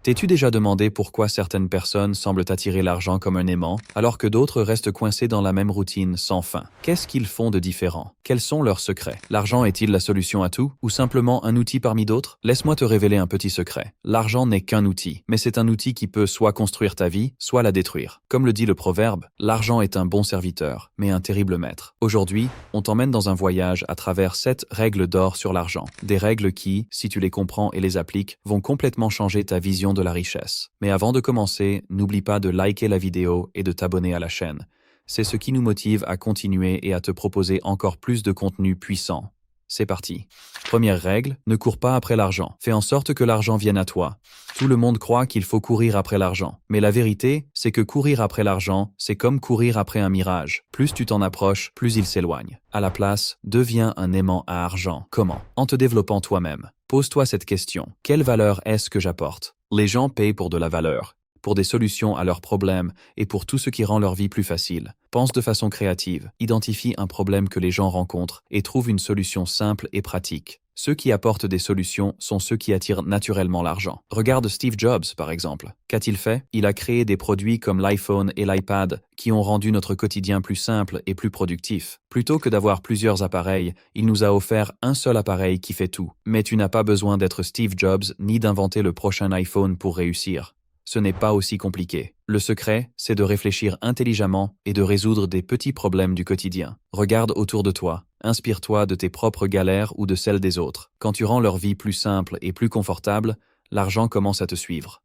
T'es-tu déjà demandé pourquoi certaines personnes semblent attirer l'argent comme un aimant, alors que d'autres restent coincés dans la même routine sans fin? Qu'est-ce qu'ils font de différent? Quels sont leurs secrets? L'argent est-il la solution à tout, ou simplement un outil parmi d'autres? Laisse-moi te révéler un petit secret. L'argent n'est qu'un outil, mais c'est un outil qui peut soit construire ta vie, soit la détruire. Comme le dit le proverbe, l'argent est un bon serviteur, mais un terrible maître. Aujourd'hui, on t'emmène dans un voyage à travers 7 règles d'or sur l'argent. Des règles qui, si tu les comprends et les appliques, vont complètement changer ta vision de la richesse. Mais avant de commencer, n'oublie pas de liker la vidéo et de t'abonner à la chaîne. C'est ce qui nous motive à continuer et à te proposer encore plus de contenu puissant. C'est parti. Première règle, ne cours pas après l'argent. Fais en sorte que l'argent vienne à toi. Tout le monde croit qu'il faut courir après l'argent. Mais la vérité, c'est que courir après l'argent, c'est comme courir après un mirage. Plus tu t'en approches, plus il s'éloigne. À la place, deviens un aimant à argent. Comment? En te développant toi-même. Pose-toi cette question. Quelle valeur est-ce que j'apporte? Les gens payent pour de la valeur, pour des solutions à leurs problèmes et pour tout ce qui rend leur vie plus facile. Pense de façon créative, identifie un problème que les gens rencontrent et trouve une solution simple et pratique. Ceux qui apportent des solutions sont ceux qui attirent naturellement l'argent. Regarde Steve Jobs, par exemple. Qu'a-t-il fait? Il a créé des produits comme l'iPhone et l'iPad qui ont rendu notre quotidien plus simple et plus productif. Plutôt que d'avoir plusieurs appareils, il nous a offert un seul appareil qui fait tout. Mais tu n'as pas besoin d'être Steve Jobs ni d'inventer le prochain iPhone pour réussir. Ce n'est pas aussi compliqué. Le secret, c'est de réfléchir intelligemment et de résoudre des petits problèmes du quotidien. Regarde autour de toi, inspire-toi de tes propres galères ou de celles des autres. Quand tu rends leur vie plus simple et plus confortable, l'argent commence à te suivre.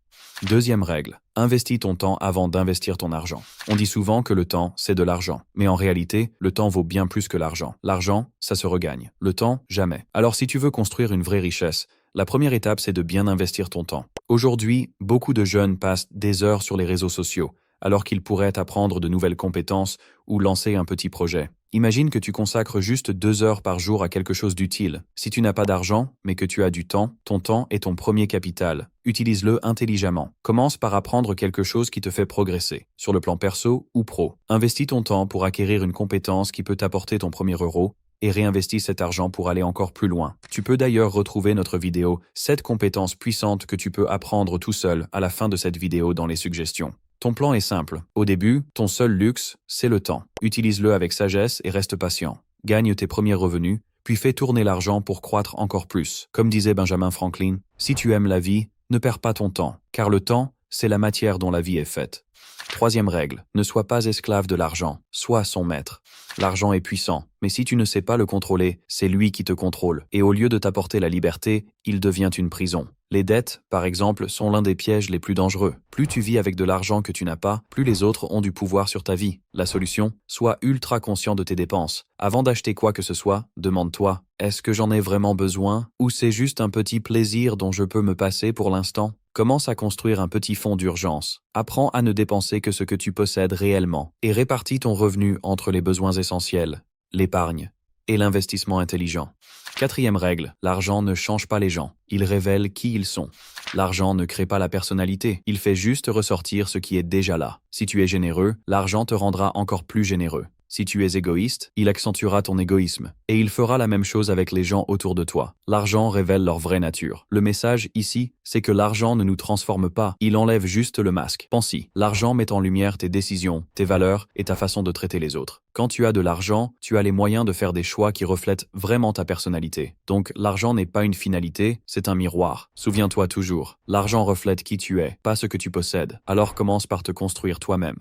Deuxième règle, investis ton temps avant d'investir ton argent. On dit souvent que le temps, c'est de l'argent. Mais en réalité, le temps vaut bien plus que l'argent. L'argent, ça se regagne. Le temps, jamais. Alors si tu veux construire une vraie richesse, la première étape, c'est de bien investir ton temps. Aujourd'hui, beaucoup de jeunes passent des heures sur les réseaux sociaux, alors qu'ils pourraient apprendre de nouvelles compétences ou lancer un petit projet. Imagine que tu consacres juste 2 heures par jour à quelque chose d'utile. Si tu n'as pas d'argent, mais que tu as du temps, ton temps est ton premier capital. Utilise-le intelligemment. Commence par apprendre quelque chose qui te fait progresser, sur le plan perso ou pro. Investis ton temps pour acquérir une compétence qui peut t'apporter ton premier euro, et réinvestis cet argent pour aller encore plus loin. Tu peux d'ailleurs retrouver notre vidéo 7 compétences puissantes que tu peux apprendre tout seul à la fin de cette vidéo dans les suggestions. Ton plan est simple. Au début, ton seul luxe, c'est le temps. Utilise-le avec sagesse et reste patient. Gagne tes premiers revenus, puis fais tourner l'argent pour croître encore plus. Comme disait Benjamin Franklin, si tu aimes la vie, ne perds pas ton temps, car le temps, c'est la matière dont la vie est faite. Troisième règle, ne sois pas esclave de l'argent, sois son maître. L'argent est puissant, mais si tu ne sais pas le contrôler, c'est lui qui te contrôle. Et au lieu de t'apporter la liberté, il devient une prison. Les dettes, par exemple, sont l'un des pièges les plus dangereux. Plus tu vis avec de l'argent que tu n'as pas, plus les autres ont du pouvoir sur ta vie. La solution? Sois ultra conscient de tes dépenses. Avant d'acheter quoi que ce soit, demande-toi, est-ce que j'en ai vraiment besoin? Ou c'est juste un petit plaisir dont je peux me passer pour l'instant? Commence à construire un petit fonds d'urgence. Apprends à ne dépenser que ce que tu possèdes réellement et répartis ton revenu entre les besoins essentiels, l'épargne et l'investissement intelligent. Quatrième règle, l'argent ne change pas les gens, il révèle qui ils sont. L'argent ne crée pas la personnalité, il fait juste ressortir ce qui est déjà là. Si tu es généreux, l'argent te rendra encore plus généreux. Si tu es égoïste, il accentuera ton égoïsme. Et il fera la même chose avec les gens autour de toi. L'argent révèle leur vraie nature. Le message ici, c'est que l'argent ne nous transforme pas, il enlève juste le masque. Pense-y, l'argent met en lumière tes décisions, tes valeurs et ta façon de traiter les autres. Quand tu as de l'argent, tu as les moyens de faire des choix qui reflètent vraiment ta personnalité. Donc l'argent n'est pas une finalité, c'est un miroir. Souviens-toi toujours, l'argent reflète qui tu es, pas ce que tu possèdes. Alors commence par te construire toi-même.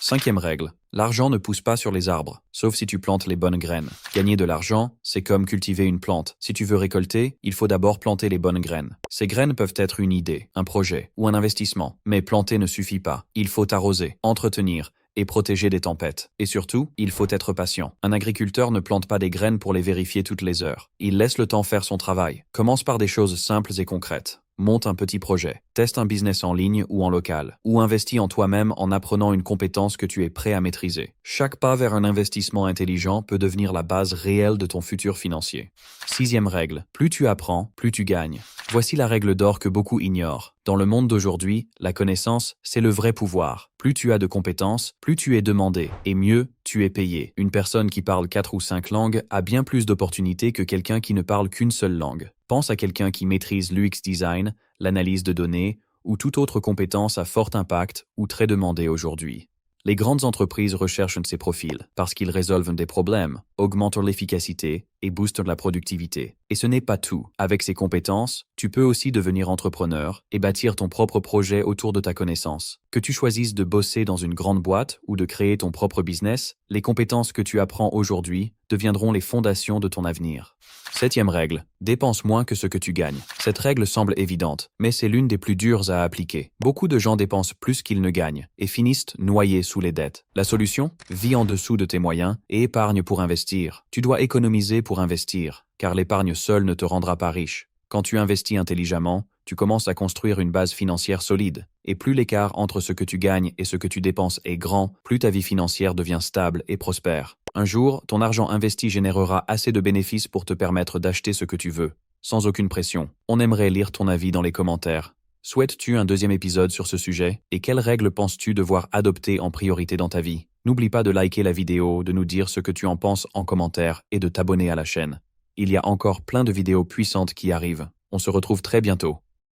Cinquième règle, l'argent ne pousse pas sur les arbres, sauf si tu plantes les bonnes graines. Gagner de l'argent, c'est comme cultiver une plante. Si tu veux récolter, il faut d'abord planter les bonnes graines. Ces graines peuvent être une idée, un projet ou un investissement, mais planter ne suffit pas. Il faut arroser, entretenir et protéger des tempêtes. Et surtout, il faut être patient. Un agriculteur ne plante pas des graines pour les vérifier toutes les heures. Il laisse le temps faire son travail. Commence par des choses simples et concrètes. Monte un petit projet, teste un business en ligne ou en local, ou investis en toi-même en apprenant une compétence que tu es prêt à maîtriser. Chaque pas vers un investissement intelligent peut devenir la base réelle de ton futur financier. Sixième règle, plus tu apprends, plus tu gagnes. Voici la règle d'or que beaucoup ignorent. Dans le monde d'aujourd'hui, la connaissance, c'est le vrai pouvoir. Plus tu as de compétences, plus tu es demandé, et mieux, tu es payé. Une personne qui parle 4 ou 5 langues a bien plus d'opportunités que quelqu'un qui ne parle qu'une seule langue. Pense à quelqu'un qui maîtrise l'UX design, l'analyse de données ou toute autre compétence à fort impact ou très demandée aujourd'hui. Les grandes entreprises recherchent ces profils parce qu'ils résolvent des problèmes, augmentent l'efficacité et boostent la productivité. Et ce n'est pas tout. Avec ces compétences, tu peux aussi devenir entrepreneur et bâtir ton propre projet autour de ta connaissance. Que tu choisisses de bosser dans une grande boîte ou de créer ton propre business, les compétences que tu apprends aujourd'hui deviendront les fondations de ton avenir. 7e règle, dépense moins que ce que tu gagnes. Cette règle semble évidente, mais c'est l'une des plus dures à appliquer. Beaucoup de gens dépensent plus qu'ils ne gagnent et finissent noyés sous les dettes. La solution? Vis en dessous de tes moyens et épargne pour investir. Tu dois économiser pour investir, car l'épargne seule ne te rendra pas riche. Quand tu investis intelligemment, tu commences à construire une base financière solide. Et plus l'écart entre ce que tu gagnes et ce que tu dépenses est grand, plus ta vie financière devient stable et prospère. Un jour, ton argent investi générera assez de bénéfices pour te permettre d'acheter ce que tu veux, sans aucune pression. On aimerait lire ton avis dans les commentaires. Souhaites-tu un deuxième épisode sur ce sujet? Et quelles règles penses-tu devoir adopter en priorité dans ta vie? N'oublie pas de liker la vidéo, de nous dire ce que tu en penses en commentaire et de t'abonner à la chaîne. Il y a encore plein de vidéos puissantes qui arrivent. On se retrouve très bientôt.